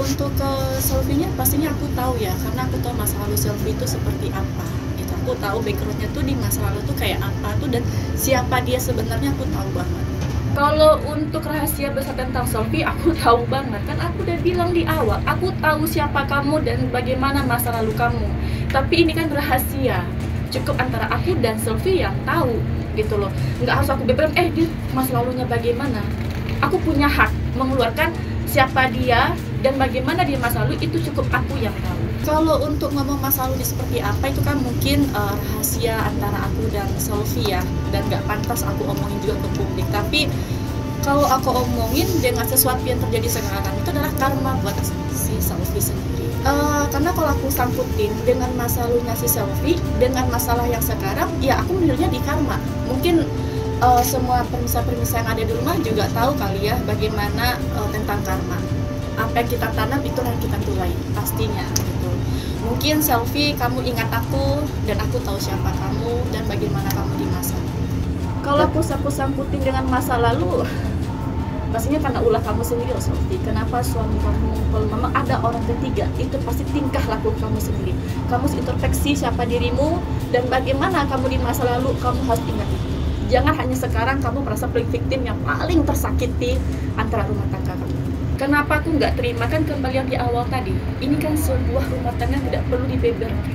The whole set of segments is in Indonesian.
untuk ke selfie-nya pastinya aku tahu ya, karena aku tahu masa lalu selfie itu seperti apa. Itu aku tahu background-nya tuh di masa lalu tuh kayak apa tuh, dan siapa dia sebenarnya aku tahu banget. Kalau untuk rahasia besar tentang selfie, aku tahu banget. Kan aku udah bilang di awal, aku tahu siapa kamu dan bagaimana masa lalu kamu. Tapi ini kan rahasia, cukup antara aku dan selfie yang tahu gitu loh. Nggak harus aku beberan, dia masa lalunya bagaimana. Aku punya hak mengeluarkan siapa dia dan bagaimana dia masa lalu, itu cukup aku yang tahu. Kalau untuk ngomong masa lalu seperti apa, itu kan mungkin rahasia antara aku dan selfie ya, dan nggak pantas aku omongin juga ke publik. Tapi kalau aku omongin dengan sesuatu yang terjadi sekarang, itu adalah karma buat si selfie sendiri. Karena kalau aku sangkutin dengan masa lalunya si selfie dengan masalah yang sekarang, ya aku menilainya di karma. Mungkin semua permisa-permisa yang ada di rumah juga tahu kali ya bagaimana tentang karma. Apa yang kita tanam itulah yang kita tuai pastinya gitu. Mungkin selfie kamu ingat aku dan aku tahu siapa kamu dan bagaimana kamu di masa lalu. Kalau aku sangkutin dengan masa lalu, pastinya karena ulah kamu sendiri loh selfie. Kenapa suami kamu, kalau memang ada orang ketiga, itu pasti tingkah laku kamu sendiri. Kamu harus introspeksi siapa dirimu dan bagaimana kamu di masa lalu, kamu harus ingat itu. Jangan hanya sekarang kamu merasa victim yang paling tersakiti antara rumah tangga kamu. Kenapa aku nggak terima, kan kembali yang di awal tadi, ini kan sebuah rumah tangga tidak perlu dibeberkan.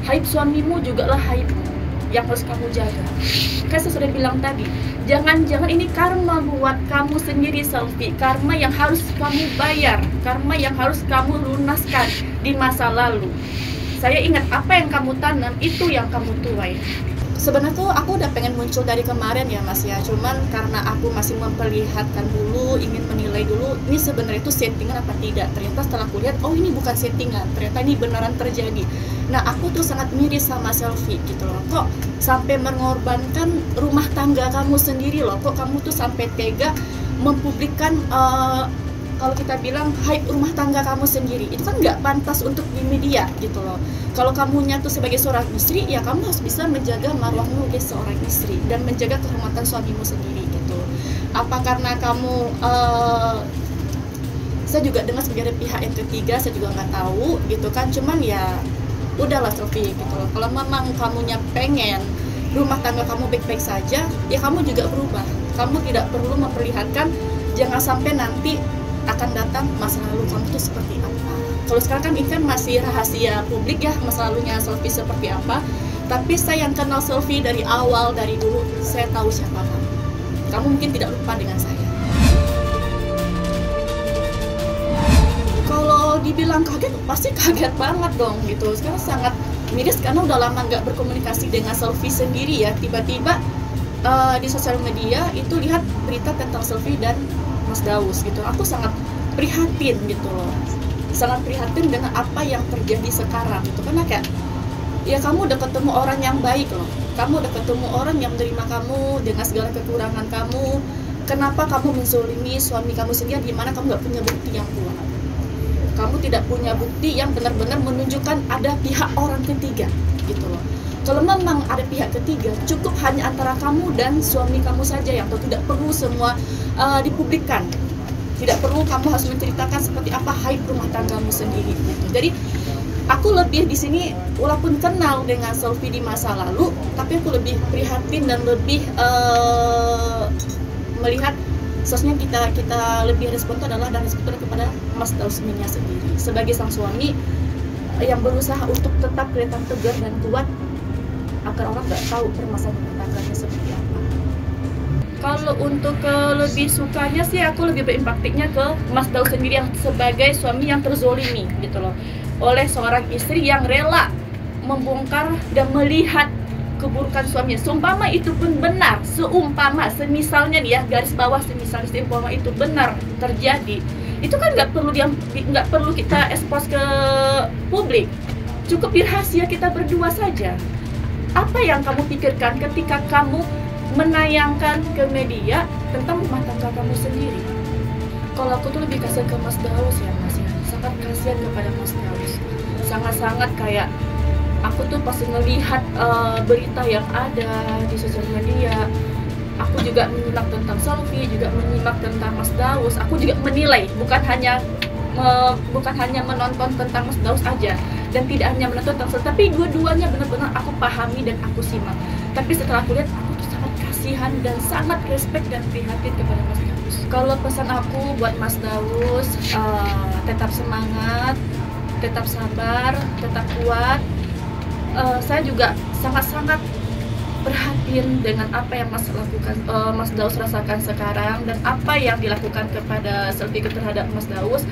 Haib suamimu juga lah haibmu yang harus kamu jaga. Kan saya sudah bilang tadi, jangan-jangan ini karma buat kamu sendiri selfie, karma yang harus kamu bayar, karma yang harus kamu lunaskan di masa lalu. Saya ingat apa yang kamu tanam, itu yang kamu tuai. Sebenarnya tuh aku udah pengen muncul dari kemarin ya Mas ya, cuman karena aku masih memperlihatkan dulu, ingin menilai dulu ini sebenarnya itu settingan apa tidak. Ternyata setelah aku lihat, oh ini bukan settingan, ternyata ini beneran terjadi. Nah aku tuh sangat miris sama selfie gitu loh, kok sampai mengorbankan rumah tangga kamu sendiri loh, kok kamu tuh sampai tega mempublikkan kalau kita bilang haid rumah tangga kamu sendiri, itu kan nggak pantas untuk di media gitu loh. Kalau kamu nyatu sebagai seorang istri, ya kamu harus bisa menjaga marwahmu sebagai seorang istri dan menjaga kehormatan suamimu sendiri gitu. Apa karena kamu saya juga dengar sebagai pihak yang ketiga, saya juga nggak tahu gitu kan, cuman ya udahlah selfie gitu loh. Kalau memang kamunya pengen rumah tangga kamu baik-baik saja, ya kamu juga berubah. Kamu tidak perlu memperlihatkan, jangan sampai nanti akan datang masa lalu kamu itu seperti apa. Kalau sekarang kan ini kan masih rahasia publik ya, masa lalunya selfie seperti apa. Tapi saya yang kenal selfie dari awal, dari dulu, saya tahu siapa kamu. Kamu mungkin tidak lupa dengan saya. Kalau dibilang kaget, pasti kaget banget dong gitu. Sekarang sangat miris karena udah lama nggak berkomunikasi dengan selfie sendiri ya. Tiba-tiba di sosial media itu lihat berita tentang selfie dan Mas Daus gitu. Aku sangat prihatin gitu loh, sangat prihatin dengan apa yang terjadi sekarang gitu. Karena kayak ya kamu udah ketemu orang yang baik loh, kamu udah ketemu orang yang menerima kamu dengan segala kekurangan kamu. Kenapa kamu menzolimi suami kamu sendiri, di mana kamu nggak punya bukti yang kuat, kamu tidak punya bukti yang benar-benar menunjukkan ada pihak orang ketiga gitu loh. Kalau memang ada pihak ketiga, cukup hanya antara kamu dan suami kamu saja yang tahu, tidak perlu semua dipublikkan. Tidak perlu kamu harus menceritakan seperti apa haid rumah tanggamu sendiri gitu. Jadi aku lebih di sini walaupun kenal dengan selfie di masa lalu, tapi aku lebih prihatin dan lebih melihat seharusnya kita lebih respon adalah dan respon kepada Mas Dausminya sendiri sebagai sang suami yang berusaha untuk tetap kelihatan tegar dan kuat agar orang nggak tahu permasalahan rumah tangganya seperti apa. Kalau untuk lebih sukanya sih aku lebih berimpaktiknya ke Mas Daus sendiri yang sebagai suami yang terzolimi gitu loh, oleh seorang istri yang rela membongkar dan melihat keburukan suaminya. Seumpama itu pun benar, semisalnya nih ya, garis bawah semisal seumpama itu benar terjadi, itu kan nggak perlu kita expose ke publik, cukup di rahasia kita berdua saja. Apa yang kamu pikirkan ketika kamu menayangkan ke media tentang rumah tangga kamu sendiri? Kalau aku tuh lebih kasihan ke Mas Daus ya Mas ya, sangat kasihan kepada Mas Daus, sangat-sangat kayak aku tuh pasti melihat berita yang ada di sosial media. Aku juga menyimak tentang selfie, juga menyimak tentang Mas Daus. Aku juga menilai, bukan hanya bukan hanya menonton tentang Mas Daus aja, dan tidak hanya menonton tentang, tapi dua-duanya benar-benar aku pahami dan aku simak. Tapi setelah aku lihat, aku tuh sangat kasihan dan sangat respect dan prihatin kepada Mas Daus. Kalau pesan aku buat Mas Daus, tetap semangat, tetap sabar, tetap kuat. Saya juga sangat-sangat perhatian dengan apa yang Mas Daus rasakan sekarang, dan apa yang dilakukan kepada Selvi terhadap Mas Daus.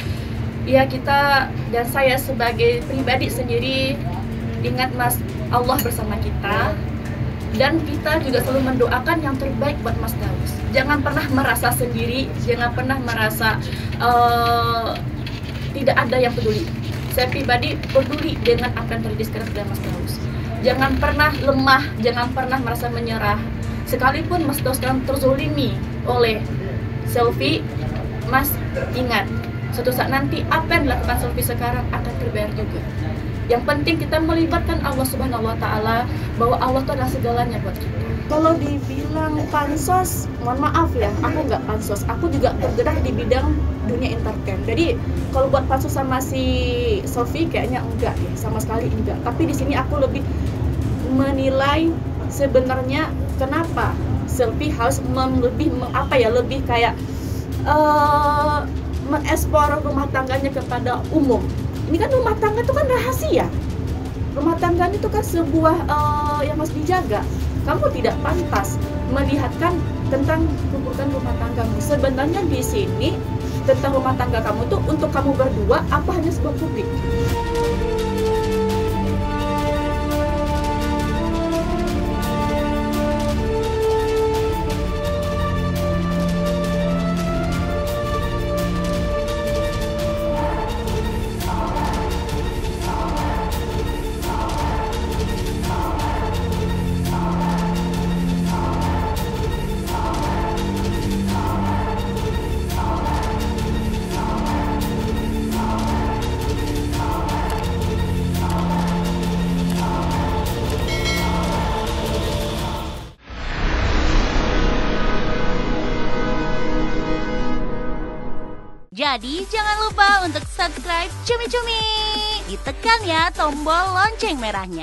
Ya, kita dan saya sebagai pribadi sendiri ingat Mas, Allah bersama kita, dan kita juga selalu mendoakan yang terbaik buat Mas Daus. Jangan pernah merasa sendiri, jangan pernah merasa tidak ada yang peduli. Saya pribadi peduli dengan apa yang terjadi sekarang pada Mas Daus. Jangan pernah lemah, jangan pernah merasa menyerah. Sekalipun Mas Daus sekarang terzolimi oleh Selvi, Mas ingat, suatu saat nanti apa yang dilakukan Selvi sekarang akan terbayar juga. Yang penting kita melibatkan Allah Subhanahu wa Ta'ala, bahwa Allah itu adalah segalanya buat kita. Kalau dibilang pansos, mohon maaf ya, aku nggak pansos. Aku juga bergerak di bidang dunia entertain. Jadi kalau buat pansos sama si Selvi kayaknya enggak ya, sama sekali enggak. Tapi di sini aku lebih menilai sebenarnya kenapa Selvi harus lebih kayak mengekspor rumah tangganya kepada umum. Ini kan rumah tangga itu kan rahasia. Rumah tangganya itu kan sebuah yang harus dijaga. Kamu tidak pantas melihatkan tentang keburukan rumah tanggamu. Sebenarnya di sini tentang rumah tangga kamu tuh untuk kamu berdua, apa hanya sebuah publik? Jadi jangan lupa untuk subscribe Cumi Cumi. Ditekan ya tombol lonceng merahnya.